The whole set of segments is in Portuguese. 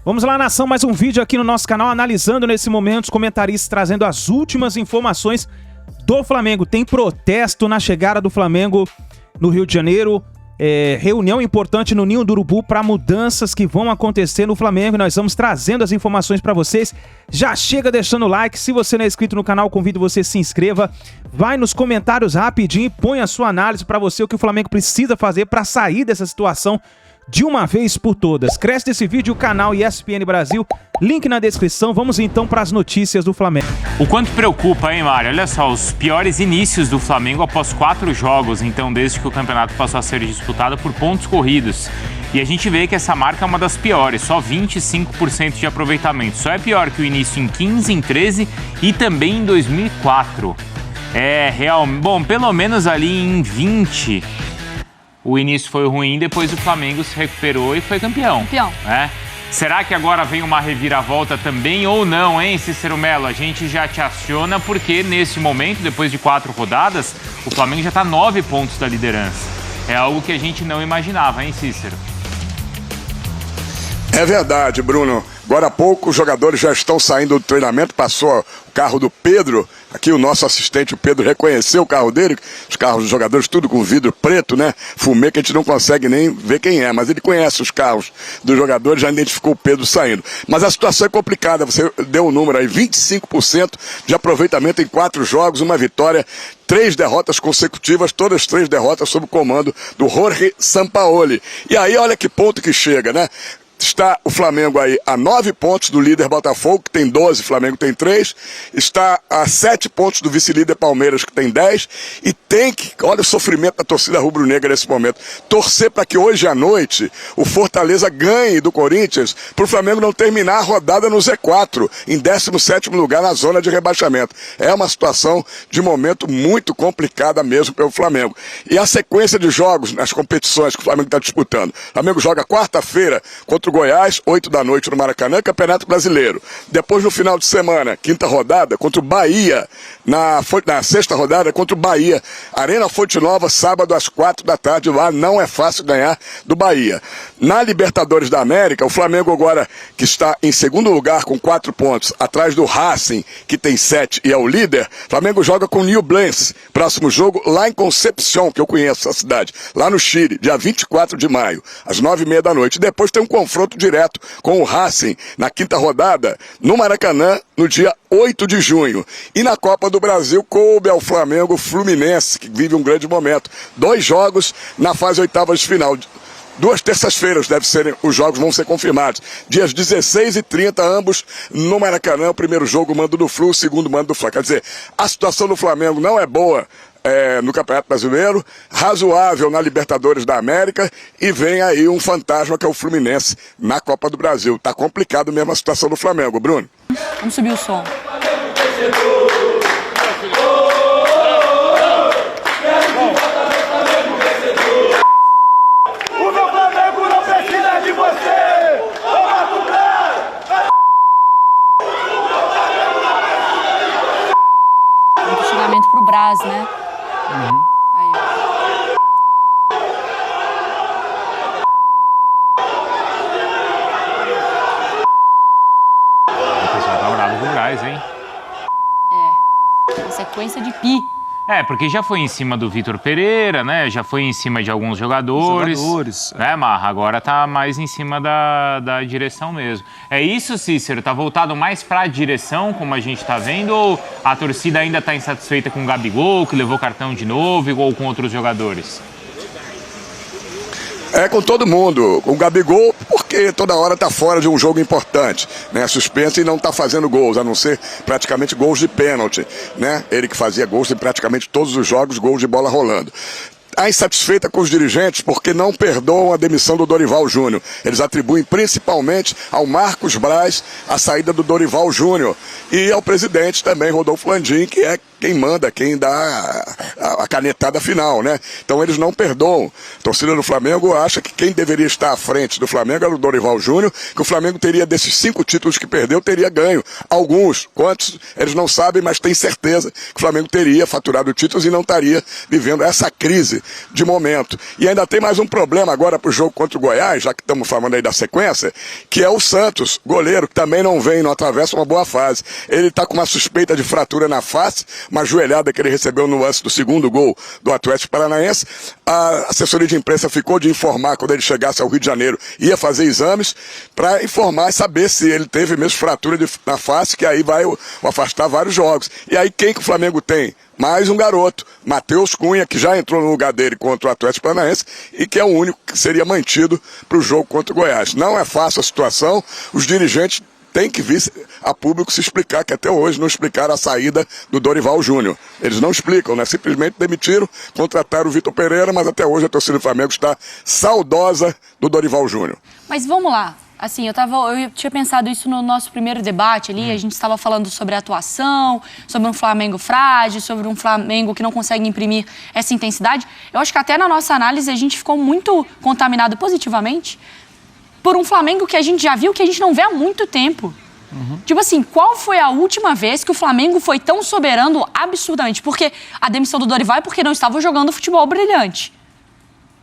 Vamos lá, nação, mais um vídeo aqui no nosso canal, analisando nesse momento os comentaristas, trazendo as últimas informações do Flamengo. Tem protesto na chegada do Flamengo no Rio de Janeiro, reunião importante no Ninho do Urubu para mudanças que vão acontecer no Flamengo. Nós vamos trazendo as informações para vocês. Já chega deixando o like, se você não é inscrito no canal, convido você a se inscreva. Vai nos comentários rapidinho e põe a sua análise para você, o que o Flamengo precisa fazer para sair dessa situação de uma vez por todas. Cresce desse vídeo o canal ESPN Brasil, link na descrição. Vamos então para as notícias do Flamengo. O quanto preocupa, hein, Mário? Olha só, os piores inícios do Flamengo após 4 jogos, então, desde que o campeonato passou a ser disputado por pontos corridos. E a gente vê que essa marca é uma das piores, só 25% de aproveitamento. Só é pior que o início em 15, em 13 e também em 2004. Bom, pelo menos ali em 20... o início foi ruim, depois o Flamengo se recuperou e foi campeão. Será que agora vem uma reviravolta também ou não, hein, Cícero Melo? A gente já te aciona porque nesse momento, depois de 4 rodadas, o Flamengo já está 9 pontos da liderança. É algo que a gente não imaginava, hein, Cícero? É verdade, Bruno. Agora há pouco os jogadores já estão saindo do treinamento, passou o carro do Pedro, aqui o nosso assistente, o Pedro, reconheceu o carro dele, os carros dos jogadores tudo com vidro preto, né, fumê que a gente não consegue nem ver quem é, mas ele conhece os carros dos jogadores, já identificou o Pedro saindo. Mas a situação é complicada, você deu um número aí, 25% de aproveitamento em 4 jogos, uma vitória, 3 derrotas consecutivas, todas 3 derrotas sob o comando do Jorge Sampaoli. E aí olha que ponto que chega, né? Está o Flamengo aí a 9 pontos do líder Botafogo, que tem 12, Flamengo tem 3. Está a 7 pontos do vice-líder Palmeiras, que tem 10. E tem que, olha o sofrimento da torcida rubro-negra nesse momento, torcer para que hoje à noite o Fortaleza ganhe do Corinthians, para o Flamengo não terminar a rodada no Z4, em 17º lugar na zona de rebaixamento. É uma situação de momento muito complicada mesmo pelo Flamengo. E a sequência de jogos nas competições que o Flamengo está disputando. O Flamengo joga quarta-feira contra o Goiás, 8 da noite no Maracanã, Campeonato Brasileiro. Depois, no final de semana, 5ª rodada, contra o Bahia, na 6ª rodada, contra o Bahia. Arena Fonte Nova, sábado às 4 da tarde, lá não é fácil ganhar do Bahia. Na Libertadores da América, o Flamengo agora, que está em 2º lugar com 4 pontos, atrás do Racing, que tem 7 e é o líder, o Flamengo joga com o Newblense, próximo jogo lá em Concepción, que eu conheço essa cidade, lá no Chile, dia 24 de maio, às 9h30 da noite. Depois tem um confronto direto com o Racing na 5ª rodada no Maracanã no dia 8 de junho. E na Copa do Brasil coube ao Flamengo Fluminense, que vive um grande momento. 2 jogos na fase oitavas de final. 2 terças-feiras os jogos vão ser confirmados. Dias 16 e 30, ambos no Maracanã. O primeiro jogo, mando do Flu, o segundo mando do Fla. Quer dizer, a situação do Flamengo não é boa no Campeonato Brasileiro, razoável na Libertadores da América, e vem aí um fantasma que é o Fluminense na Copa do Brasil. Tá complicado mesmo a situação do Flamengo, Bruno. Vamos subir o som. Muito xingamento pro Brás, né? Aí, ó. O pessoal tá bravo com o Braz, hein? Uma sequência de pi. Porque já foi em cima do Vitor Pereira, né? Já foi em cima de alguns jogadores. Né, Marra? Agora tá mais em cima da direção mesmo. É isso, Cícero? Tá voltado mais pra direção, como a gente tá vendo? Ou a torcida ainda tá insatisfeita com o Gabigol, que levou cartão de novo, ou com outros jogadores? É com todo mundo. O Gabigol, porque toda hora tá fora de um jogo importante, né? Suspenso e não tá fazendo gols, a não ser praticamente gols de pênalti, né? Ele que fazia gols em praticamente todos os jogos, gols de bola rolando. Está insatisfeita com os dirigentes porque não perdoam a demissão do Dorival Júnior. Eles atribuem principalmente ao Marcos Braz a saída do Dorival Júnior e ao presidente também, Rodolfo Landim, que quem manda, quem dá a canetada final, né? Então eles não perdoam. A torcida do Flamengo acha que quem deveria estar à frente do Flamengo era o Dorival Júnior, que o Flamengo teria, desses 5 títulos que perdeu, teria ganho. Alguns, quantos, eles não sabem, mas têm certeza que o Flamengo teria faturado títulos e não estaria vivendo essa crise de momento. E ainda tem mais um problema agora para o jogo contra o Goiás, já que estamos falando aí da sequência, que é o Santos, goleiro, que também não vem, não atravessa uma boa fase. Ele está com uma suspeita de fratura na face, uma joelhada que ele recebeu no lance do segundo gol do Atlético Paranaense. A assessoria de imprensa ficou de informar quando ele chegasse ao Rio de Janeiro, ia fazer exames para informar e saber se ele teve mesmo fratura na face, que aí vai o afastar vários jogos. E aí quem que o Flamengo tem? Mais um garoto, Matheus Cunha, que já entrou no lugar dele contra o Atlético Paranaense e que é o único que seria mantido para o jogo contra o Goiás. Não é fácil a situação, os dirigentes têm que vir a público se explicar, que até hoje não explicaram a saída do Dorival Júnior. Eles não explicam, né? Simplesmente demitiram, contrataram o Vitor Pereira, mas até hoje a torcida do Flamengo está saudosa do Dorival Júnior. Mas vamos lá. Assim, eu tinha pensado isso no nosso primeiro debate ali, a gente estava falando sobre a atuação, sobre um Flamengo frágil, sobre um Flamengo que não consegue imprimir essa intensidade. Eu acho que até na nossa análise a gente ficou muito contaminado positivamente por um Flamengo que a gente já viu que a gente não vê há muito tempo. Tipo assim, qual foi a última vez que o Flamengo foi tão soberano absurdamente? Porque a demissão do Dorival é porque não estava jogando futebol brilhante.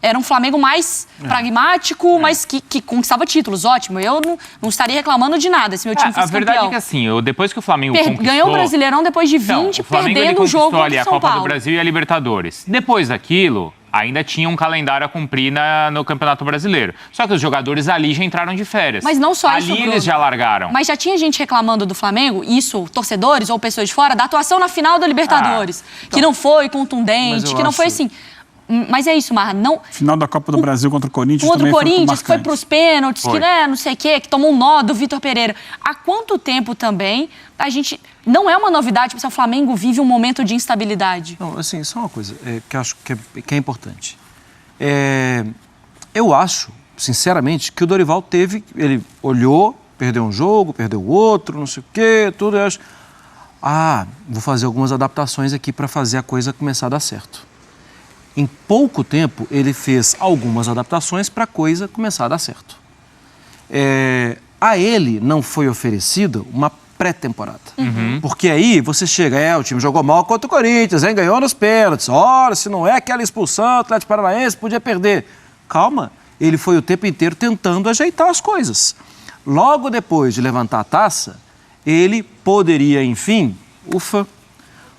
Era um Flamengo mais pragmático, mas que conquistava títulos. Ótimo, eu não estaria reclamando de nada se meu time fosse campeão. A verdade é que assim, depois que o Flamengo conquistou... Ganhou o Brasileirão depois de 20, perdendo o jogo contra o São Paulo. A Copa do Brasil e a Libertadores. Depois daquilo, ainda tinha um calendário a cumprir no Campeonato Brasileiro. Só que os jogadores ali já entraram de férias. Mas não só isso, Ali Bruno. eles já largaram. Mas já tinha gente reclamando do Flamengo, isso, torcedores ou pessoas de fora, da atuação na final da Libertadores. Que não foi contundente, que não foi assim... Mas é isso, Marra, não... Final da Copa do Brasil contra o Corinthians contra também o Corinthians, foi que foi pros pênaltis, que não sei o quê, que tomou um nó do Vitor Pereira. Há quanto tempo também a gente... Não é uma novidade, porque o Flamengo vive um momento de instabilidade. Não, assim, só uma coisa que eu acho que é importante. Eu acho, sinceramente, que o Dorival ele olhou, perdeu um jogo, perdeu o outro, não sei o quê, tudo, eu acho... vou fazer algumas adaptações aqui para fazer a coisa começar a dar certo. Em pouco tempo, ele fez algumas adaptações para a coisa começar a dar certo. A ele não foi oferecida uma pré-temporada. Porque aí você chega, o time jogou mal contra o Corinthians, ganhou nos pênaltis. Ora, se não é aquela expulsão, o Atlético Paranaense podia perder. Calma, ele foi o tempo inteiro tentando ajeitar as coisas. Logo depois de levantar a taça, ele poderia, enfim,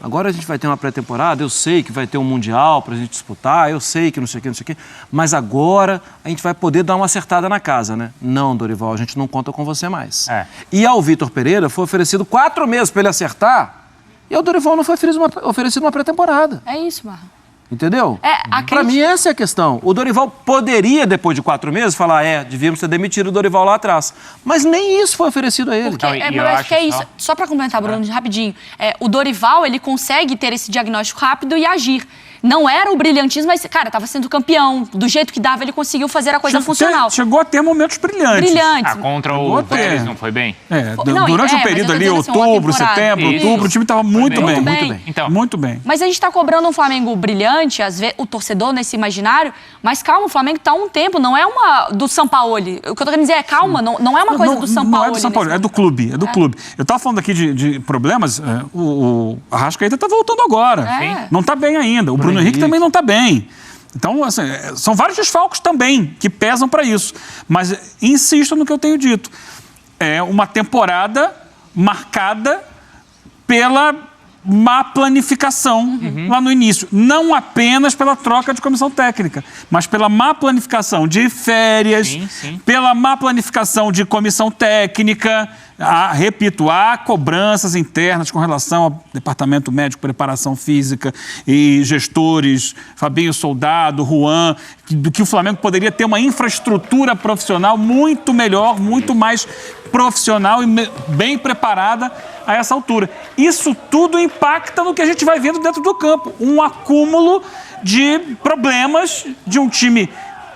agora a gente vai ter uma pré-temporada, eu sei que vai ter um Mundial pra gente disputar, eu sei que não sei o que, mas agora a gente vai poder dar uma acertada na casa, né? Não, Dorival, a gente não conta com você mais. E ao Vitor Pereira foi oferecido 4 meses para ele acertar, e ao Dorival não foi oferecido uma pré-temporada. É isso, Marra. Entendeu? Para mim, essa é a questão. O Dorival poderia, depois de 4 meses, falar, devíamos ter demitido o Dorival lá atrás. Mas nem isso foi oferecido a ele. Porque, eu acho que é isso. Só para complementar, Bruno, rapidinho. O Dorival, ele consegue ter esse diagnóstico rápido e agir. Não era o brilhantismo, mas, cara, estava sendo campeão. Do jeito que dava, ele conseguiu fazer a coisa funcional. Chegou a ter momentos brilhantes. Contra o Vélez não foi bem? Durante o período ali, outubro, setembro, o time estava muito bem. Então, muito bem. Mas a gente está cobrando um Flamengo brilhante, às vezes, o torcedor nesse imaginário, mas calma, o Flamengo está há um tempo, não é uma do Sampaoli. O que eu estou querendo dizer é, calma, não é uma coisa do Sampaoli. Não é do Sampaoli, é do clube, clube. Eu estava falando aqui de problemas, o Arrascaeta está voltando agora. Não está bem ainda. O Bruno Henrique também não está bem. Então, assim, são vários desfalques também que pesam para isso. Mas insisto no que eu tenho dito. É uma temporada marcada pela má planificação lá no início. Não apenas pela troca de comissão técnica, mas pela má planificação de férias, pela má planificação de comissão técnica. Repito, há cobranças internas com relação ao Departamento Médico, Preparação Física e gestores, Fabinho Soldado, Juan, do que o Flamengo poderia ter uma infraestrutura profissional muito melhor, muito mais profissional e bem preparada a essa altura. Isso tudo impacta no que a gente vai vendo dentro do campo. Um acúmulo de problemas de um time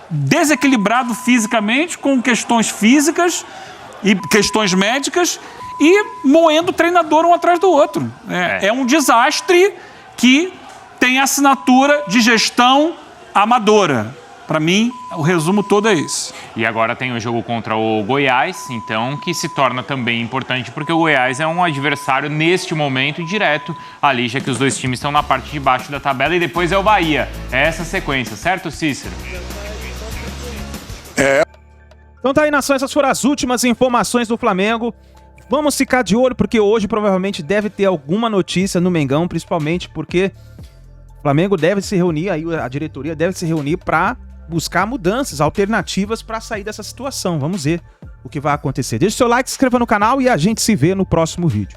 desequilibrado fisicamente, com questões físicas e questões médicas e moendo o treinador um atrás do outro. É um desastre que tem assinatura de gestão amadora. Para mim, o resumo todo é esse. E agora tem o jogo contra o Goiás, então, que se torna também importante, porque o Goiás é um adversário, neste momento, direto ali, já que os dois times estão na parte de baixo da tabela, e depois é o Bahia. É essa sequência, certo, Cícero? Então tá aí, nação, essas foram as últimas informações do Flamengo. Vamos ficar de olho, porque hoje provavelmente deve ter alguma notícia no Mengão, principalmente porque o Flamengo deve se reunir, aí a diretoria deve se reunir para buscar mudanças, alternativas para sair dessa situação. Vamos ver o que vai acontecer. Deixe seu like, se inscreva no canal e a gente se vê no próximo vídeo.